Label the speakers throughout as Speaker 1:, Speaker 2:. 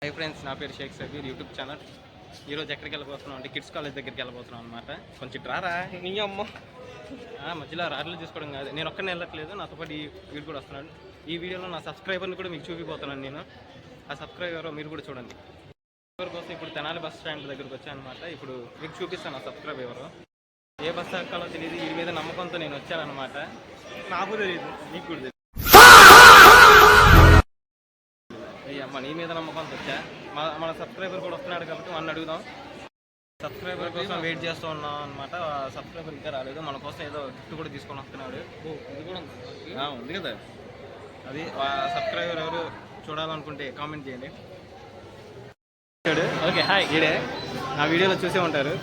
Speaker 1: Hi friends, నా పేరు Sheikh Sabir, YouTube channel. ఈరోజు ఎక్కడికి వెళ్ళిపోతున్నాం అంటే కిడ్స్ కాలేజ్ దగ్గరికి వెళ్ళిపోతున్నాం అనమాట. కొంచెం రారా నీ అమ్మ మధ్యలో రాడ్లు చూసుకోవడం కాదు, నేను ఒక్కనే వెళ్ళట్లేదు, నాతో పాటు వీడు కూడా వస్తున్నాడు. ఈ వీడియోలో నా సబ్స్క్రైబర్ని కూడా మీకు చూపిపోతున్నాను నేను. ఆ సబ్స్క్రైబర్ మీరు కూడా చూడండి. సబ్స్క్రైబర్ కోసం ఇప్పుడు తెనాలి బస్ స్టాండ్ దగ్గరికి వచ్చానమాట. ఇప్పుడు మీకు చూపిస్తాను ఆ సబ్స్క్రైబర్ ఎవరు. ఏ బస్ ఎక్కాలో తెలియదు, వీడి మీద నమ్మకంతో నేను వచ్చానమాట. నాకు తెలియదు, నీకు కూడా తెలియదు. అమ్మ నీ మీద నమ్మకంతో వచ్చా. మన సబ్స్క్రైబర్ కూడా వస్తున్నాడు కాబట్టి మన అడుగుదాం. సబ్స్క్రైబర్ కోసం వెయిట్ చేస్తూ ఉన్నాం అనమాట. సబ్స్క్రైబర్ ఇంకా రాలేదు, మన కోసం ఏదో గిఫ్ట్ కూడా తీసుకొని వస్తున్నాడు. ఇది కూడా ఉంది కదా. అది సబ్స్క్రైబర్ ఎవరు చూడాలనుకుంటే కామెంట్ చేయండి. ఓకే హాయ్, ఈడే నా వీడియోలో చూసే ఉంటారు.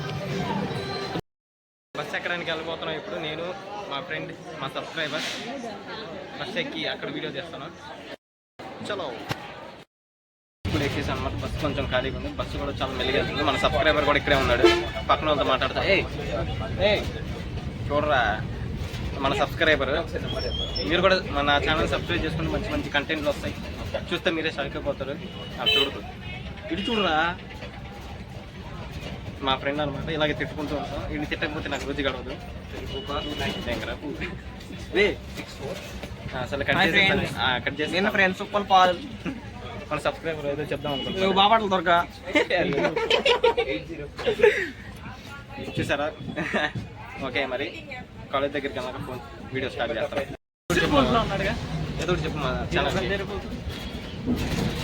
Speaker 1: బస్ ఎక్కడానికి వెళ్ళిపోతున్నాం ఇప్పుడు. నేను మా ఫ్రెండ్ మా సబ్స్క్రైబర్ బస్ ఎక్కి అక్కడ వీడియో చేస్తాను. చలో ఇప్పుడు ఎక్కేసి అనమాట. బస్సు కొంచెం ఖాళీగా ఉంది, బస్సు కూడా చాలా మెల్లిగా వెళ్తుంది. మన సబ్స్క్రైబర్ కూడా ఇక్కడే ఉన్నాడు, పక్కన వాళ్ళతో మాట్లాడతా. చూడరా మన సబ్స్క్రైబర్. మీరు కూడా మన ఛానల్ సబ్స్క్రైబ్ చేసుకుంటే మంచి మంచి కంటెంట్లు వస్తాయి, చూస్తే మీరే షాక్ అయిపోతారు. చూడదు ఇటు చూడరా మా ఫ్రెండ్ అనమాట. ఇలాగే తిట్టుకుంటూ ఉంటాం. వీడిని తిట్టకపోతే నాకు రోజు గడవదు. అసలు కట్ చేసి ఫ్రెండ్స్ పాల్ మన సబ్స్క్రైబర్ ఏదో చెప్దాం అనుకుంటున్నాను. బాబాటలు దొరక చూసారా. ఓకే మరి కాలేజ్ దగ్గరికి వెళ్ళాక ఫోన్ వీడియో స్టార్ట్ చేస్తాను. ఏదో చెప్పు మా ఛానల్.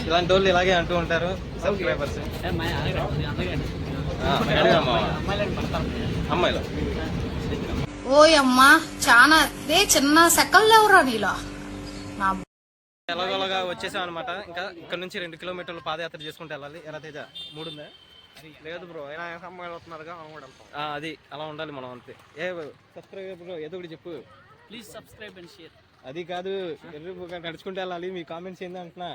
Speaker 1: ఇలాంటి వాళ్ళు ఇలాగే అంటూ ఉంటారు సబ్స్క్రైబర్స్. అమ్మాయిలు
Speaker 2: ఓయమ్మా చాలా చిన్న సెకల్ ఎవరా నీలో.
Speaker 1: ఎలాగోలాగా వచ్చేసాం అనమాట. ఇంకా ఇక్కడ నుంచి 2 కిలోమీటర్లు పాదయాత్ర చేసుకుంటూ వెళ్ళాలి. ఎలా తేజ 3 ఉందా? లేదు బ్రో, అమ్మాయిలు వస్తున్నారుగా, అది అలా ఉండాలి మనం అంతే. ఏ సబ్స్క్రైబ్ బ్రో ఏదో ఒకటి చెప్పు.
Speaker 3: Please subscribe and share.
Speaker 1: అది కాదు, నడుచుకుంటూ వెళ్ళాలి. మీ కామెంట్స్ ఏంది అంటున్నా.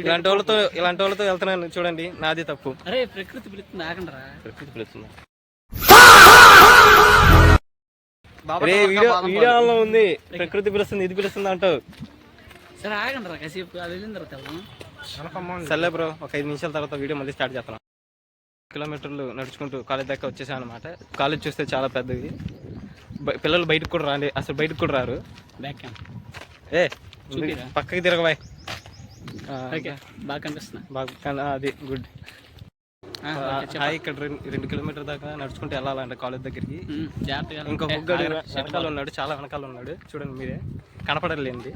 Speaker 1: ఇలాంటి వాళ్ళతో వెళ్తున్నాను చూడండి, నాది తప్పు.
Speaker 3: అరే ప్రకృతి పిలుస్తుంది, ఆగండిరా.
Speaker 1: ప్రకృతి పిలుస్తుంది. వీడియోలో ఉంది ప్రకృతి పిలుస్తుంది, ఇది పిలుస్తుంది అంటావు.
Speaker 3: సరే ఆగండిరా కాసేపు, అది వెళ్ళిన తర్వాత
Speaker 1: సర్లే బ్రో, ఒక 5 నిమిషాల తర్వాత వీడియో మళ్ళీ స్టార్ట్ చేస్తున్నాం. కిలోమీటర్లు నడుచుకుంటూ కాలేజ్ దాకా వచ్చేసాం అనమాట. కాలేజ్ చూస్తే చాలా పెద్దది, పిల్లలు బయటకు కూడా రాండి, అసలు బయటకు కూడా రారు.
Speaker 3: బ్యాక్ క్యామ్
Speaker 1: పక్కకి తిరగబాయ్.
Speaker 3: బాగా కనిపిస్తున్నా,
Speaker 1: బాగా అది గుడ్. ఇక్కడ 2 కిలోమీటర్ దాకా నడుచుకుంటూ వెళ్ళాలంటే కాలేజ్ దగ్గరికి. ఇంకో వెనకాల ఉన్నాడు, చాలా వెనకాల ఉన్నాడు, చూడండి మీరే, కనపడలేండి.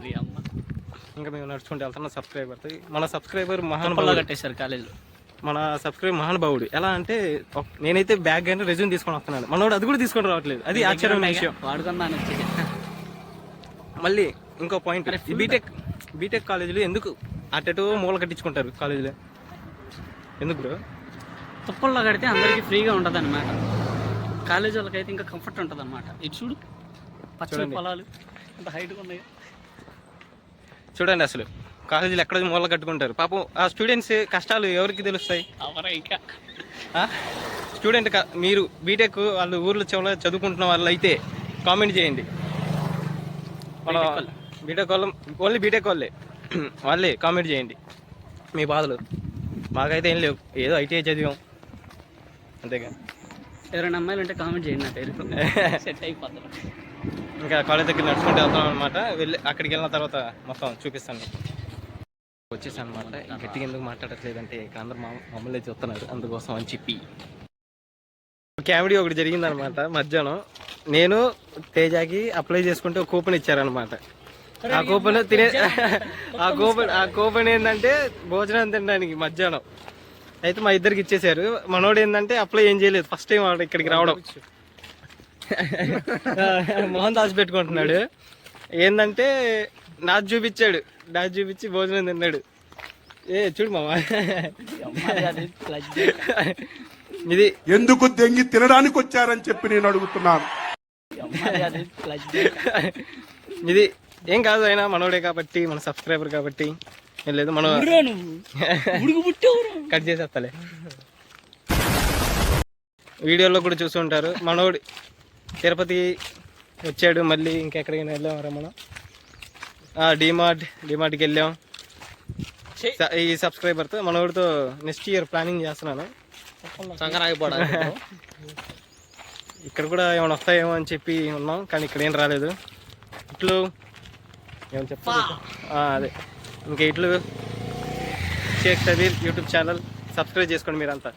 Speaker 1: ఇంకా మేము నడుచుకుంటూ వెళ్తున్నాం సబ్స్క్రైబర్. మన సబ్స్క్రైబర్ మహానుభావుడు
Speaker 3: కట్టేశారు కాలేజీలో.
Speaker 1: మన సబ్స్క్రైబర్ మహానుభావుడు. ఎలా అంటే నేనైతే బ్యాగ్ కానీ రెజ్యూమ్ తీసుకొని వస్తున్నాను, మనోడు అది కూడా తీసుకొని రావట్లేదు. అది ఆశ్చర్యమైన విషయం.
Speaker 3: వాడుకుందాను.
Speaker 1: మళ్ళీ ఇంకో పాయింట్, బీటెక్ కాలేజీలో ఎందుకు అటెటో మూల కట్టించుకుంటారు కాలేజీలో, ఎందుకు బ్రో?
Speaker 3: తుప్పల్లో కడితే అందరికీ ఫ్రీగా ఉంటుంది అనమాట. కాలేజీ వాళ్ళకైతే ఇంకా కంఫర్ట్ ఉంటుంది అనమాట. ఇది చూడు, పచ్చని పొలాలు ఎంత హైట్గా ఉన్నాయి
Speaker 1: చూడండి. అసలు కాలేజీలు ఎక్కడ మూల కట్టుకుంటారు పాపం. ఆ స్టూడెంట్స్ కష్టాలు ఎవరికి తెలుస్తాయి?
Speaker 3: ఇంకా
Speaker 1: స్టూడెంట్ మీరు బీటెక్ వాళ్ళు ఊర్లో చదువుకుంటున్న వాళ్ళు అయితే కామెంట్ చేయండి. మన బీటెక్ వాళ్ళు ఓన్లీ బీటెక్ వాళ్ళే కామెంట్ చేయండి మీ బాధలు. మాకైతే ఏం లేవు, ఏదో ఐటీఐ చదివాం అంతేగా.
Speaker 3: ఎవరైనా అమ్మాయిలు ఉంటే కామెంట్ చేయండి, నా పేరు సెట్ అయిపోతారు.
Speaker 1: ఇంకా కాలేజ్ దగ్గర నడుచుకుంటూ వెళ్తాం అనమాట. అక్కడికి వెళ్ళిన తర్వాత మొత్తం చూపిస్తాను. వచ్చేసాను అనమాట. గట్టిగా ఎందుకు మాట్లాడట్లేదంటే ఇక్కడ అందరు మమ్మల్ని చూస్తున్నారు, అందుకోసం అని చెప్పి. కామెడీ ఒకటి జరిగిందనమాట. మధ్యాహ్నం నేను తేజాకి అప్లై చేసుకుంటే ఒక కూపన్ ఇచ్చారనమాట. ఆ కూపన్ ఏంటంటే భోజనం తినడానికి మధ్యాహ్నం. అయితే మా ఇద్దరికి ఇచ్చేసారు. మనోడు ఏంటంటే అప్లై ఏం చేయలేదు, ఫస్ట్ టైం వాడు ఇక్కడికి రావడం. మోహన్ దాచి పెట్టుకుంటున్నాడు. ఏంటంటే నాకు చూపించి భోజనం తిన్నాడు. చూడు మామ, ఇది
Speaker 4: ఎందుకు దెంగి తినడానికి వచ్చారని చెప్పి నేను అడుగుతున్నాను.
Speaker 1: ఇది ఏం కాదు, అయినా మనోడే కాబట్టి, మన సబ్స్క్రైబర్ కాబట్టి ఏం లేదు. మనం కట్ చేసేస్తలే, వీడియోలో కూడా చూస్తుంటారు. మనోడు తిరుపతి వచ్చాడు, మళ్ళీ ఇంకెక్కడికైనా వెళ్ళామరా మనం. డిమార్ట్కి వెళ్ళాం. ఈ సబ్స్క్రైబర్తో మనోడితో నెక్స్ట్ ఇయర్ ప్లానింగ్ చేస్తున్నాను. ఇక్కడ కూడా ఏమైనా వస్తాయేమో అని చెప్పి ఉన్నాం, కానీ ఇక్కడ ఏం రాలేదు. ఇట్లు ఏమని చెప్తా అదే ఇంకా ఇట్లు Shaik Sabir YouTube channel subscribe చేసుకోండి మీరంతా.